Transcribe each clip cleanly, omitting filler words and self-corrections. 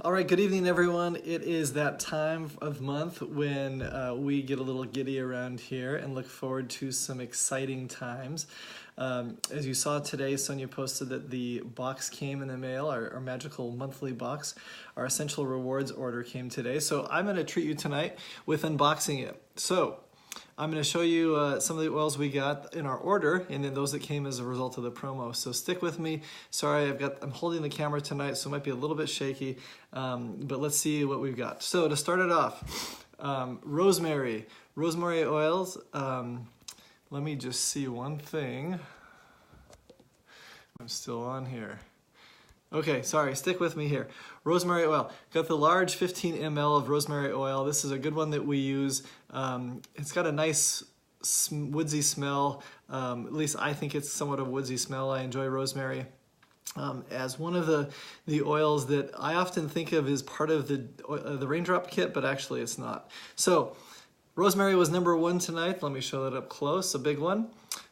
All right, good evening, everyone. It is that time of month when we get a little giddy around here and look forward to some exciting times. As you saw today, Sonia posted that the box came in the mail, our magical monthly box. Our Essential Rewards order came today, so I'm going to treat you tonight with unboxing it. So I'm going to show you some of the oils we got in our order and then those that came as a result of the promo. So stick with me. Sorry, I'm holding the camera tonight, so it might be a little bit shaky, but let's see what we've got. So to start it off, rosemary oils. Let me just see one thing. I'm still on here. Okay, sorry, stick with me here. Rosemary oil. Got the large 15 ml of rosemary oil. This is a good one that we use. It's got a nice woodsy smell. At least I think it's somewhat of a woodsy smell. I enjoy rosemary. As one of the oils that I often think of as part of the raindrop kit, but actually it's not. So rosemary was number 1 tonight. Let me show that up close, a big one.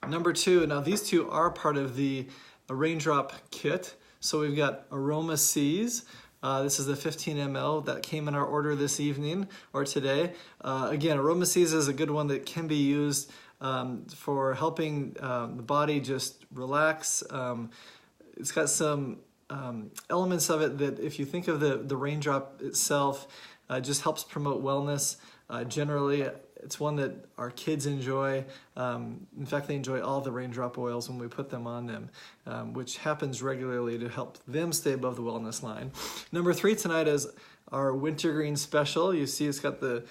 Number 2, now these two are part of the raindrop kit. So we've got Aroma Seas. This is the 15 ml that came in our order this evening or today. Again, Aroma Seas is a good one that can be used for helping the body just relax. It's got some elements of it that, if you think of the raindrop itself, just helps promote wellness. Generally, it's one that our kids enjoy. In fact, they enjoy all the raindrop oils when we put them on them, which happens regularly to help them stay above the wellness line. Number 3 tonight is our Wintergreen Special. You see it's got the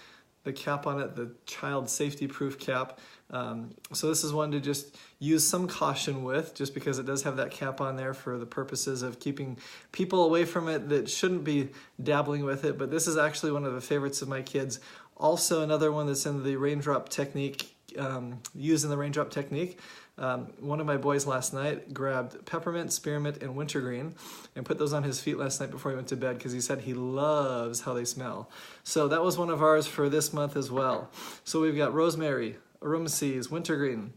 cap on it, the child safety proof cap. So this is one to just use some caution with, just because it does have that cap on there for the purposes of keeping people away from it that shouldn't be dabbling with it. But this is actually one of the favorites of my kids. Also another one that's in the raindrop technique, used in the raindrop technique. One of my boys last night grabbed peppermint, spearmint, and wintergreen and put those on his feet last night before he went to bed because he said he loves how they smell. So that was one of ours for this month as well. So we've got rosemary, Aroma Seas, wintergreen.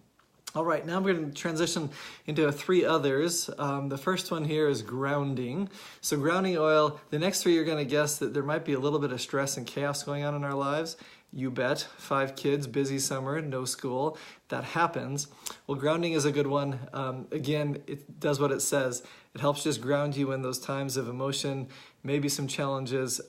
All right, now I'm going to transition into 3 others. The first one here is grounding. So grounding oil, the next 3 you're going to guess that there might be a little bit of stress and chaos going on in our lives. You bet. 5 kids, busy summer, no school. That happens. Well, grounding is a good one. Again, it does what it says. It helps just ground you in those times of emotion, maybe some challenges.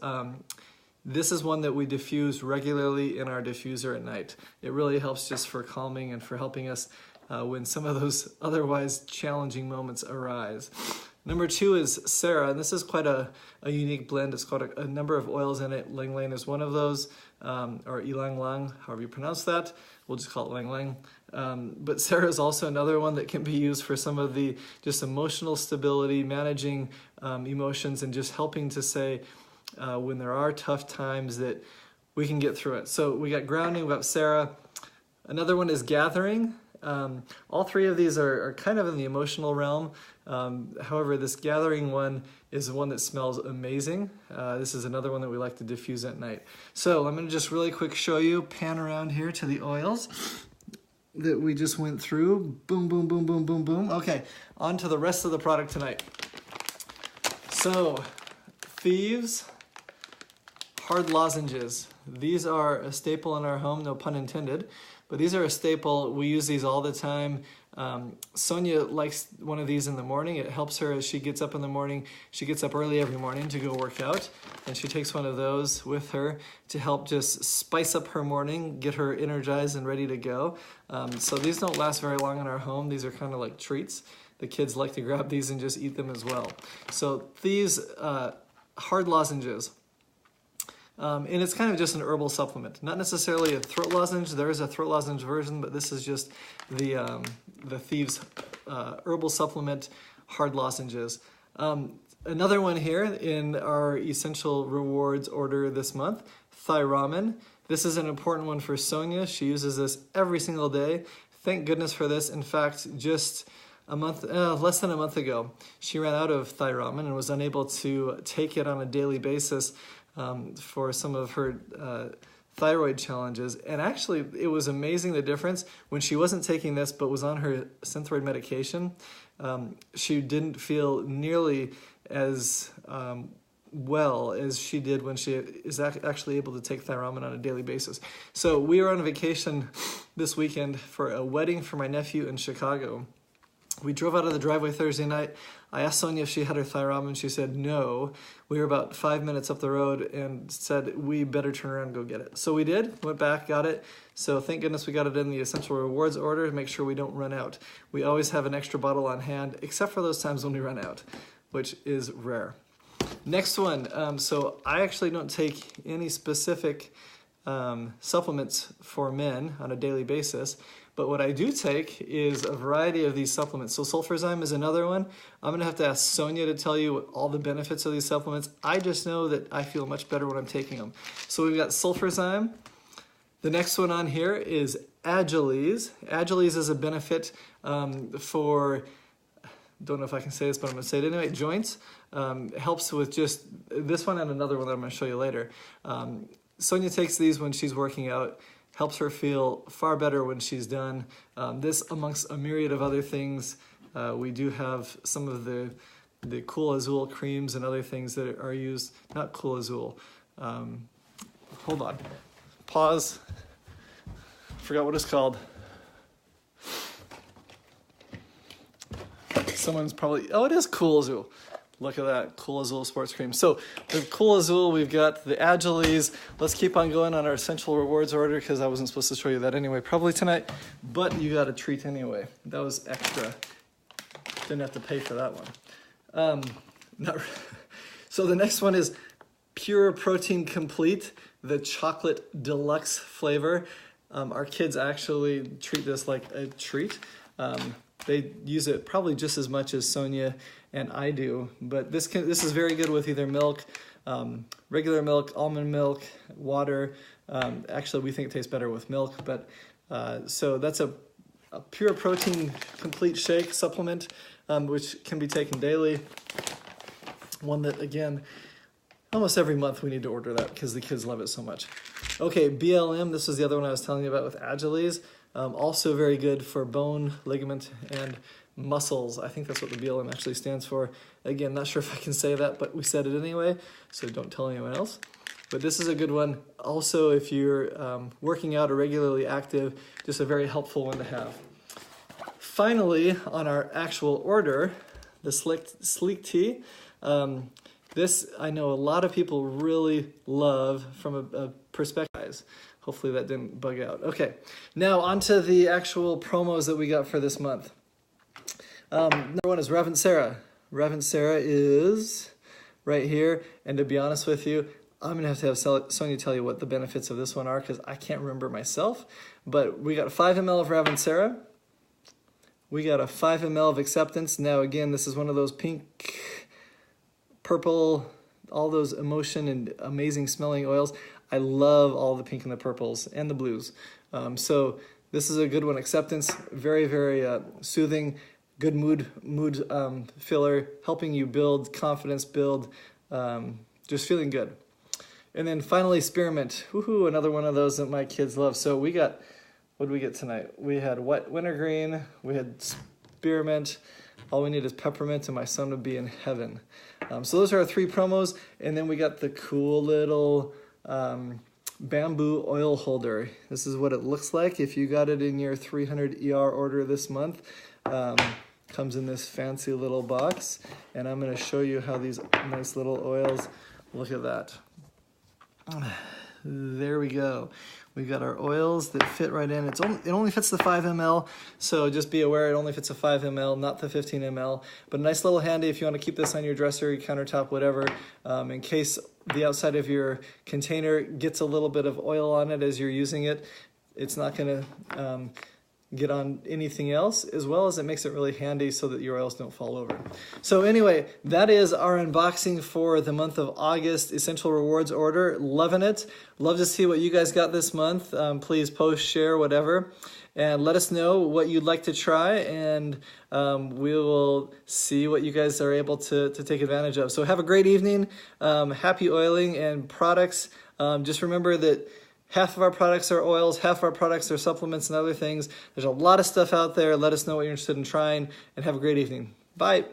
This is one that we diffuse regularly in our diffuser at night. It really helps just for calming and for helping us when some of those otherwise challenging moments arise. Number 2 is Sarah, and this is quite a unique blend. It's got a number of oils in it. Lang Lang is one of those, or Ylang Lang, however you pronounce that. We'll just call it Lang Lang. But Sarah is also another one that can be used for some of the just emotional stability, managing emotions, and just helping to say when there are tough times that we can get through it. So we got grounding, we got Sarah. Another one is gathering. All 3 of these are kind of in the emotional realm. However, this gathering one is one that smells amazing. This is another one that we like to diffuse at night. So I'm going to just really quick show you, pan around here to the oils that we just went through. Boom, boom, boom, boom, boom, boom. Okay, on to the rest of the product tonight. So, Thieves hard lozenges. These are a staple in our home, no pun intended, but these are a staple. We use these all the time. Sonia likes one of these in the morning. It helps her as she gets up in the morning. She gets up early every morning to go work out, and she takes one of those with her to help just spice up her morning, get her energized and ready to go. So these don't last very long in our home. These are kind of like treats. The kids like to grab these and just eat them as well. So these hard lozenges. And it's kind of just an herbal supplement, not necessarily a throat lozenge. There is a throat lozenge version, but this is just the Thieves herbal supplement hard lozenges. Another one here in our Essential Rewards order this month, Thyramin. This is an important one for Sonia. She uses this every single day. Thank goodness for this. In fact, just less than a month ago, she ran out of Thyramin and was unable to take it on a daily basis for some of her thyroid challenges. And actually, it was amazing the difference when she wasn't taking this but was on her Synthroid medication. She didn't feel nearly as well as she did when she is actually able to take Thiromin on a daily basis. So we were on vacation this weekend for a wedding for my nephew in Chicago. We drove out of the driveway Thursday night. I asked Sonia if she had her Thiromin. She said no. We were about 5 minutes up the road and said we better turn around and go get it. So we did, went back, got it. So thank goodness we got it in the Essential Rewards order to make sure we don't run out. We always have an extra bottle on hand, except for those times when we run out, which is rare. Next one, so I actually don't take any specific supplements for men on a daily basis, but what I do take is a variety of these supplements. So Sulfurzyme is another one. I'm gonna have to ask Sonia to tell you all the benefits of these supplements. I just know that I feel much better when I'm taking them. So we've got Sulfurzyme. The next one on here is Agiles. Agiles is a benefit for, don't know if I can say this, but I'm gonna say it anyway, joints. Helps with just this one and another one that I'm gonna show you later. Sonia takes these when she's working out, helps her feel far better when she's done. This amongst a myriad of other things. We do have some of the Cool Azul creams and other things that are used, not Cool Azul. Hold on, pause, forgot what it's called. Someone's probably, oh, it is Cool Azul. Look at that, Cool Azul sports cream. So the Cool Azul, we've got the Agiles. Let's keep on going on our Essential Rewards order because I wasn't supposed to show you that anyway, probably tonight, but you got a treat anyway. That was extra. Didn't have to pay for that one. So the next one is Pure Protein Complete, the chocolate deluxe flavor. Our kids actually treat this like a treat. They use it probably just as much as Sonia and I do, but this is very good with either milk, regular milk, almond milk, water. Actually, we think it tastes better with milk, but so that's a Pure Protein Complete Shake supplement, which can be taken daily. One that, again, almost every month we need to order that because the kids love it so much. Okay, BLM, this was the other one I was telling you about with Agiles. Also very good for bone, ligament, and muscles. I think that's what the BLM actually stands for. Again, not sure if I can say that, but we said it anyway, so don't tell anyone else. But this is a good one. Also, if you're working out or regularly active, just a very helpful one to have. Finally, on our actual order, the Sleek Tea. This I know a lot of people really love from a perspective. Hopefully that didn't bug out. Okay, now onto the actual promos that we got for this month. Number one is Ravensara. Ravensara is right here, and to be honest with you, I'm gonna have to have Sonia tell you what the benefits of this one are because I can't remember myself, but we got 5 ml of Ravensara. We got a 5 ml of Acceptance. Now again, this is one of those pink, purple, all those emotion and amazing smelling oils. I love all the pink and the purples and the blues. So this is a good one. Acceptance, very, very soothing, good mood filler, helping you build confidence, build just feeling good. And then finally, Spearmint. Woohoo, another one of those that my kids love. So we got, what did we get tonight? We had Wet Wintergreen, we had Spearmint. All we need is Peppermint and my son would be in heaven. So those are our 3 promos. And then we got the cool little bamboo oil holder. This is what it looks like if you got it in your 300 ER order this month. Comes in this fancy little box, and I'm going to show you how these nice little oils, look at that. There we go. We've got our oils that fit right in. It only fits the 5 ml, so just be aware it only fits a 5 ml, not the 15 ml. But a nice little handy if you want to keep this on your dresser, your countertop, whatever, in case the outside of your container gets a little bit of oil on it as you're using it. It's not going to get on anything else, as well as it makes it really handy so that your oils don't fall over. So anyway, that is our unboxing for the month of August Essential Rewards order. Loving it. Love to see what you guys got this month. Please post, share, whatever, and let us know what you'd like to try, and we will see what you guys are able to take advantage of. So have a great evening. Happy oiling and products. Just remember that half of our products are oils, half of our products are supplements and other things. There's a lot of stuff out there. Let us know what you're interested in trying, and have a great evening. Bye.